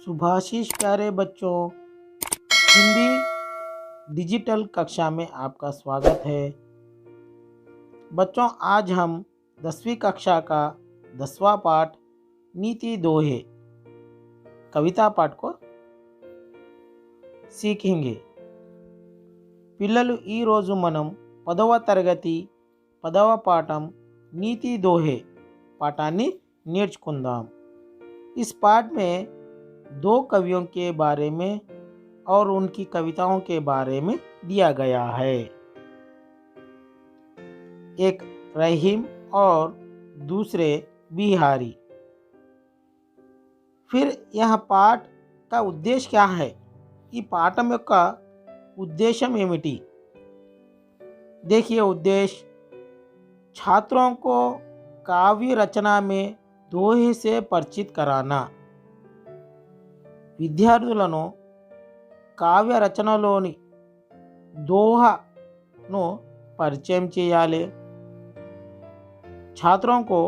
सुभाषिश प्यारे बच्चों, हिंदी डिजिटल कक्षा में आपका स्वागत है। बच्चों, आज हम 10वीं कक्षा का 10वां पाठ नीति दोहे कविता पाठ को सीखेंगे। పిల్లలు ఈరోజు మనం 10వ తరగతి 10వ పాఠం नीति दोहे पाठाన్ని నేర్చుకుందాం। इस पाठ में दो कवियों के बारे में और उनकी कविताओं के बारे में दिया गया है। एक रहीम और दूसरे बिहारी। फिर यह पाठ का उद्देश्य क्या है? ఈ పాఠం యొక్క उद्देश्य ఏమిటి? देखिए उद्देश्य, छात्रों को काव्य रचना में दोहे से परिचित कराना। విద్యార్థులను కావ్య రచనలోని दोहाను పరిచయం చేయాలి। छात्रों को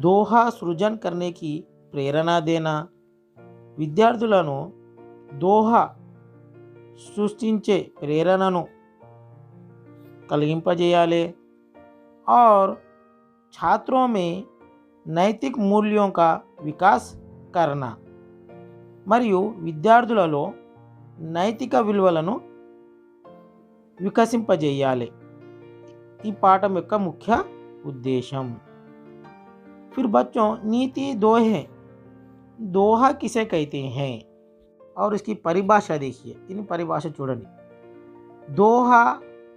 दोहा सृजन करने की प्रेरणा देना। విద్యార్థులను दोहा సృష్టించే ప్రేరణను కలిగింపజేయాలి। और छात्रों में नैतिक मूल्यों का विकास करना, మరియు విద్యార్థులలో నైతిక విలువలను వికసింపజేయాలి। ఈ పాఠం యొక్క ముఖ్య ఉద్దేశం। फिर बच्चों, नीति दोहे, दोहा किसे कहते हैं और इसकी परिभाषा देखिए। इन परिभाषा చూడండి। दोहा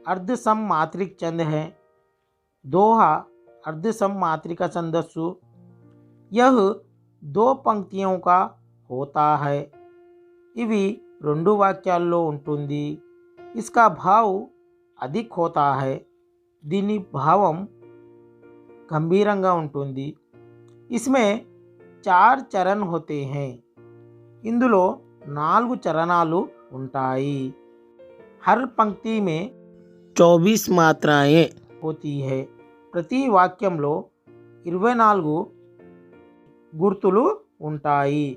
अर्ध सम मात्रिक छंद है। दोहा अर्ध सम मात्रिका छंदस्सु यह दो पंक्तियों का होता है। ఇవి రెండు వాక్యాల్లో ఉంటుంది। इसका भाव अधिक होता है। దీని భావం గంభీరంగా ఉంటుంది। इसमें 4 चरण होते हैं। ఇందులో 4 చరణాలు ఉంటాయి। हर पंक्ति में 24 मात्राएं होती है। ప్రతి వాక్యంలో 24 గుర్తులు ఉంటాయి।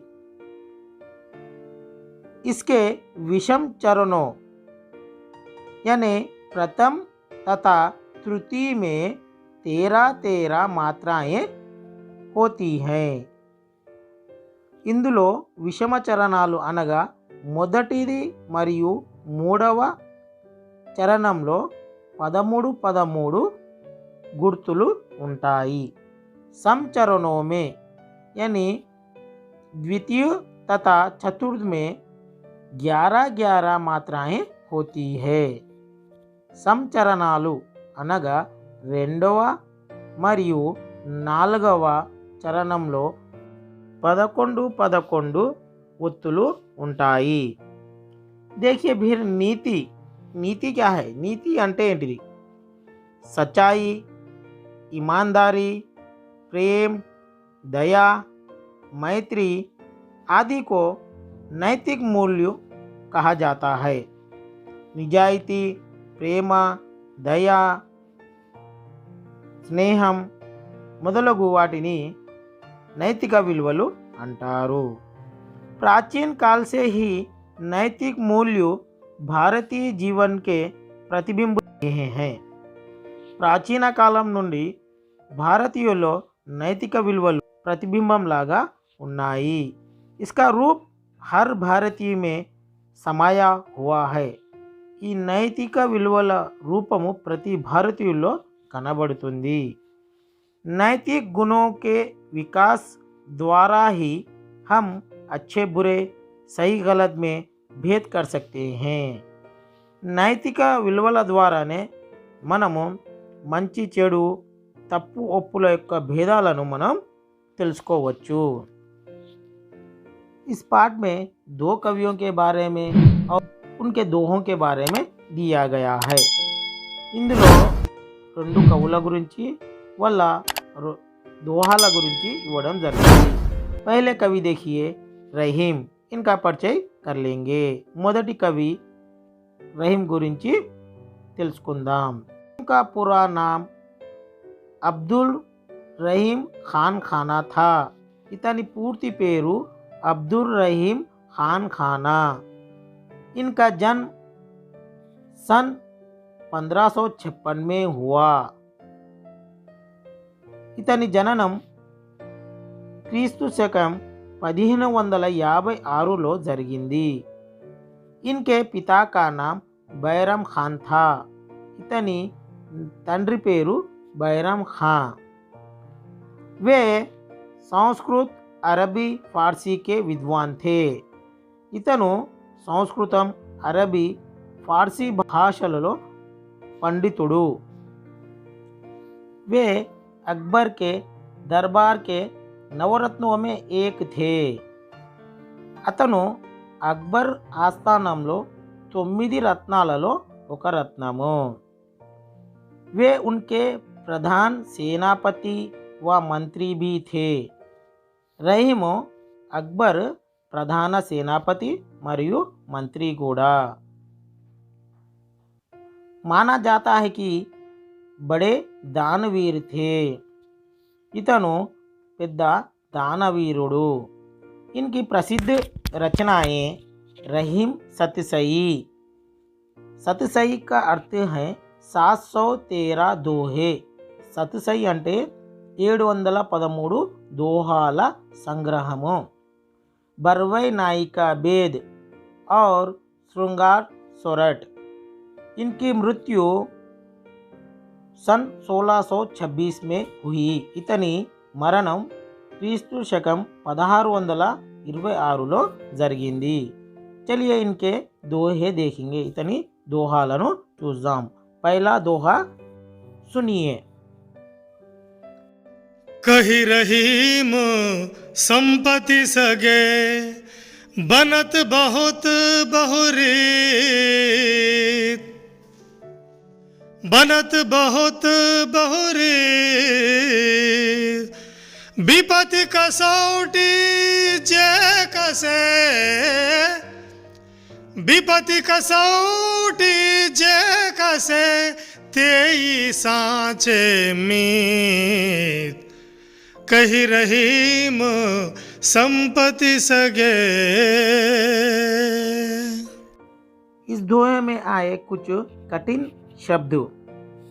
इसके विषम चरणों यानी प्रथम तथा तृतीय में 13 मात्राएं होती हैं। ఇందులో విషమ చరణాలు అనగా మొదటిది మరియు మూడవ చరణంలో 13 గుర్తులు ఉంటాయి। सम चरणों में यानी द्वितीय तथा चतुर्थ में 11 मात्राएं होती है। सम చరణాలు అనగా రెండవ మరియు నాలుగవ చరణంలో 11 ఒత్తులు ఉంటాయి। देखिए फिर नीति, नीति क्या है? नीति అంటే ఏంటిది? सच्चाई, ईमानदारी, प्रेम, दया, मैत्री आदि को नैतिक मूल्य कहा जाता है। నిజాయితీ, ప్రేమ, దయ, స్నేహం మొదలగు వాటిని నైతిక విలువలు అంటారు। प्राचीन काल से ही नैतिक मूल्य भारतीय जीवन के प्रतिबिंब रहे हैं। ప్రాచీన కాలం నుండి భారతీయుల్లో నైతిక విలువలు ప్రతిబింబం లాగా ఉన్నాయి। इसका रूप हर भारतीय में समाया हुआ है। ఈ నైతిక విలువల రూపము ప్రతి భారతీయుల్లో కనబడుతుంది। नैतिक गुणों के विकास द्वारा ही हम अच्छे बुरे, सही गलत में भेद कर सकते हैं। నైతిక విలువల ద్వారానే మనము మంచి చెడు, తప్పు ఒప్పుల యొక్క భేదాలను మనం తెలుసుకోవచ్చు। इस पाठ में 2 कवियों के बारे में और उनके दोहों के बारे में दिया गया है। ఇందులో 2 కవుల గురించి వాళ్ళ दोहाల గురించి ఇవ్వడం జరిగింది। पहले कवि देखिए रहीम, इनका परिचय कर लेंगे। మొదటి కవి రహీం గురించి తెలుసుకుందాం। उनका पूरा नाम అబ్దుల్ రహీం ఖాన్ ఖానా था। ఇతని పూర్తి పేరు अब्दुल रहीम खान खाना। इनका जन्म सन 1556 में हुआ। ఇతని జననం క్రీస్తు శకం 1556లో జరిగింది। इनके पिता का नाम बैरम खान था। इतनी తండ్రి పేరు बैरम खां। वे संस्कृत अरबी फारसी के विद्वान थे। इतनु సంస్కృతం అరబీ फारसी భాషలలో పండితుడు। वे अकबर के दरबार के नवरत्नों में एक थे। అతను అక్బర్ ఆస్థానంలో 9 రత్నాలలో ఒక రత్నము। वे उनके प्रधान सेनापति व मंत्री भी थे। రహీము అక్బర్ ప్రధాన సేనాపతి మరియు మంత్రి కూడా। माना जाता है कि बड़े दानवीर थे। इतनु పెద్ద దానవీరుడు। इनकी प्रसिद्ध रचनाएं रहीम सतसई। सतसई का अर्थ है 713 दोहे। సతసై అంటే 713 దోహాల సంగ్రహము। बरवई नायिका बेद और श्रृंगार सोरठ। इनकी मृत्यु सन 1626 में हुई। इतनी మరణం క్రీస్తు శకం 1626లో జరిగింది। चलिए इनके दोहे देखेंगे। इतनी दोहाలను చూద్దాం। पहला दोहा सुनिए। कही रहीम संपत्ति सगे बनत बहुत बहुरीत। बनत बहुत बहुरीत विपत्ति कसौटी जे कसे। विपत्ति कसौटी जे कसे तेई सांचे मीत। कही रहीम संपत्ति सगे। इस दोहे में आए कुछ कठिन शब्द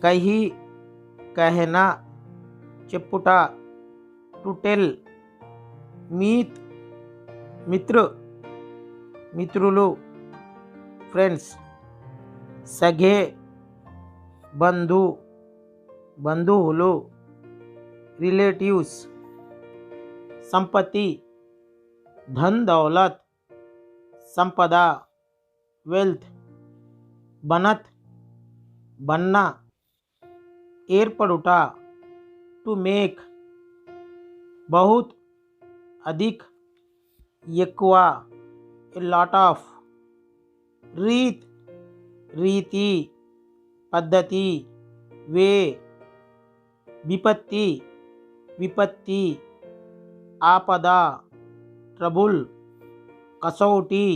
कही, कहना, చెప్పుట, టు టెల్, మీత్ మిత్ర, మిత్రులు, ఫ్రెండ్స్, సగే బంధు, బంధువులు, रिलेटिव्स, संपत्ति, धन दौलत, संपदा, वेल्थ, बनत, बनना, ఏర్పడుట, టు మేక్, बहुत, अधिक, ఎక్కువ, ए लॉट ऑफ, रीत, रीति, पद्धति, वे, विपत्ति, विपत्ति, आपदा, ट्रबुल, कसौटी,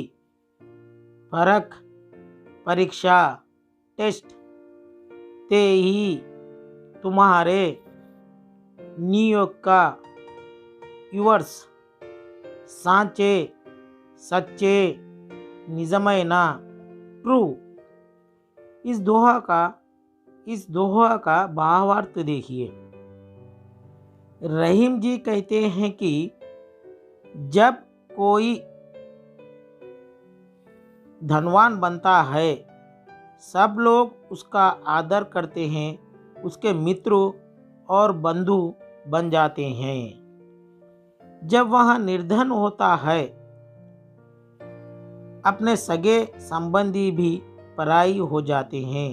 परख, परीक्षा, टेस्ट, ते ही, तुम्हारे, नियोग का, యువర్స్, सांचे, सच्चे, निजमैना, ट्रू। इस दोहा का भावार्थ देखिए। रहीम जी कहते हैं कि जब कोई धनवान बनता है सब लोग उसका आदर करते हैं, उसके मित्र और बंधु बन जाते हैं। जब वह निर्धन होता है अपने सगे संबंधी भी पराई हो जाते हैं।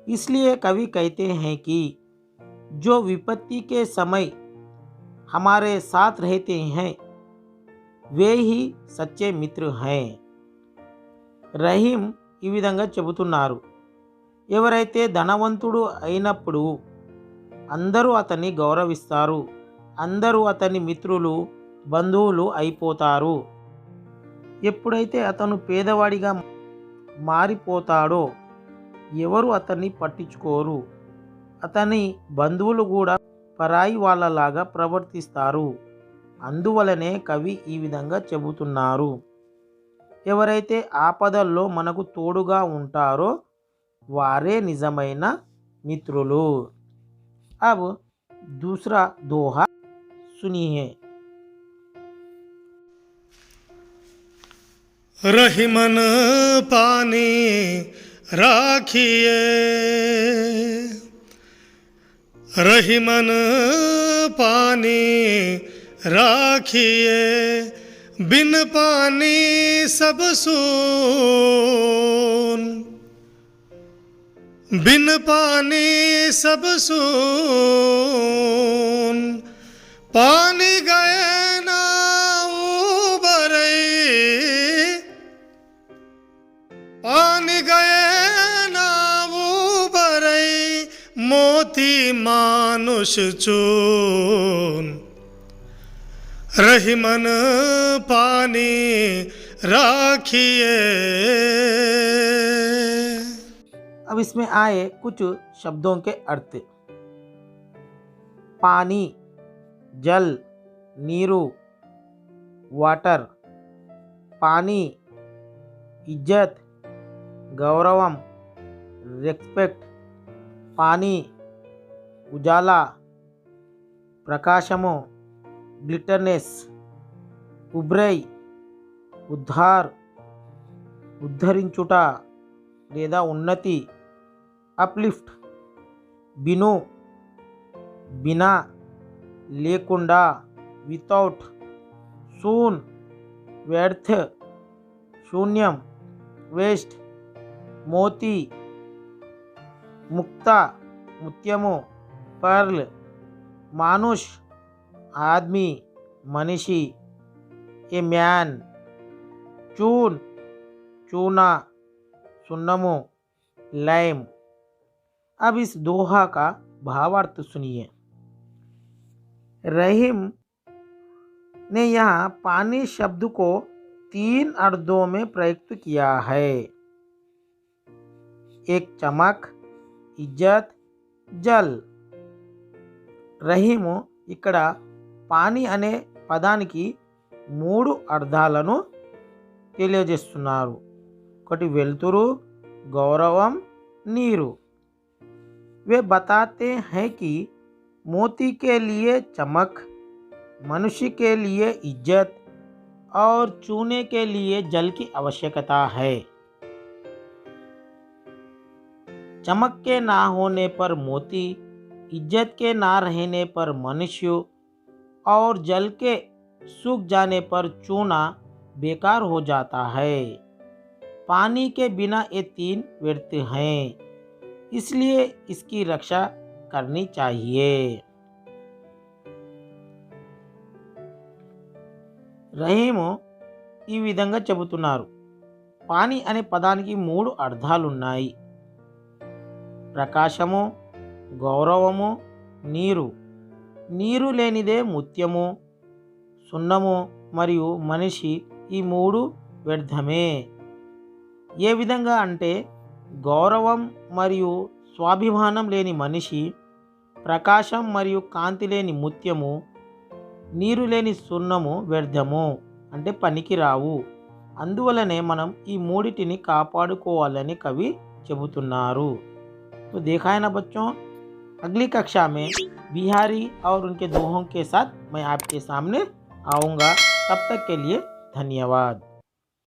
इसलिए कवि कहते हैं कि जो विपत्ति के समय हमारे साथ रहते हैं वे ही सच्चे मित्र हैं। రహీం ఈ విధంగా చెబుతున్నారు। ఎవరైతే ధనవంతుడు అయినప్పుడు అందరూ అతన్ని గౌరవిస్తారు, అందరూ అతని మిత్రులు, బంధువులు అయిపోతారు। ఎప్పుడైతే అతను పేదవాడిగా మారిపోతాడో ఎవరు అతన్ని పట్టించుకోరు, అతని బంధువులు కూడా పరాయి వాళ్ళలాగా ప్రవర్తిస్తారు। అందువలనే కవి ఈ విధంగా చెబుతున్నారు. ఎవరైతే ఆపదల్లో మనకు తోడుగా ఉంటారో వారే నిజమైన మిత్రులు. अब दूसरा दोहा सुनिए. रही मन पानी राखिए, रही मन पानी राखिए, बिन पानी सब सून, बिन पानी सब सून, पानी गए ना उबरई, पानी गए ना उबरई, मोती मानुष चून, रही मन पानी राखिए. अब इसमें आए कुछ शब्दों के अर्थ. पानी, जल, नीरू, वाटर. पानी इज्जत, गौरवम, रेस्पेक्ट. पानी उजाला, प्रकाशमु, ग्लिटरनेस. उब्रई उद्धार, ఉద్ధరించుట లేదా ఉన్నతి. అప్లిఫ్ట్ బిను, బినా, లేకుండా, వితౌట్. సూన్ వ్యర్థ, శూన్యం, వేస్ట్. మోతి ముక్త, ముత్యము, పర్ల్. మానుష్ ఆద్మీ, మనిషి. ఏ మ్యాన్. चून चूना, सुन्नमो, लाइम. अब इस दोहा का भावार्थ सुनिए. रहीम ने यहाँ पानी शब्द को 3 अर्थों में प्रयुक्त किया है. एक चमक, इज्जत, जल. రహీము ఇక్కడ పానీ అనే పదానికి 3 అర్థాలను తెలియజేస్తున్నారు. ఒకటి వెలుతురు, गौरवम, नीरू. वे बताते हैं कि मोती के लिए चमक, मनुष्य के लिए इज्जत और चूने के लिए जल की आवश्यकता है. चमक के ना होने पर मोती, इज्जत के ना रहने पर मनुष्य और जल के सूख जाने पर चूना बेकार हो जाता है. पानी के बिना ये 3 व्यर्थ हैं, इसलिए इसकी रक्षा करनी चाहिए. రహీము ఈ విధంగా చెబుతున్నారు. పానీ అనే పదానికి 3 అర్థాలున్నాయి. ప్రకాశము, గౌరవము, నీరు. నీరు లేనిదే ముత్యము, సున్నము మరియు మనిషి. ఈ 3 వ్యర్థమే. ఏ విధంగా అంటే గౌరవం మరియు స్వాభిమానం లేని మనిషి, ప్రకాశం మరియు కాంతి లేని ముత్యము, నీరు లేని సున్నము వ్యర్థము అంటే పనికిరావు. అందువలనే మనం ఈ మూడిటిని కాపాడుకోవాలని కవి చెబుతున్నారు. तो देखा है ना बच्चों, अगली कक्षा में बिहारी और उनके दोहों के साथ मैं आपके सामने आऊँगा. तब तक के लिए धन्यवाद.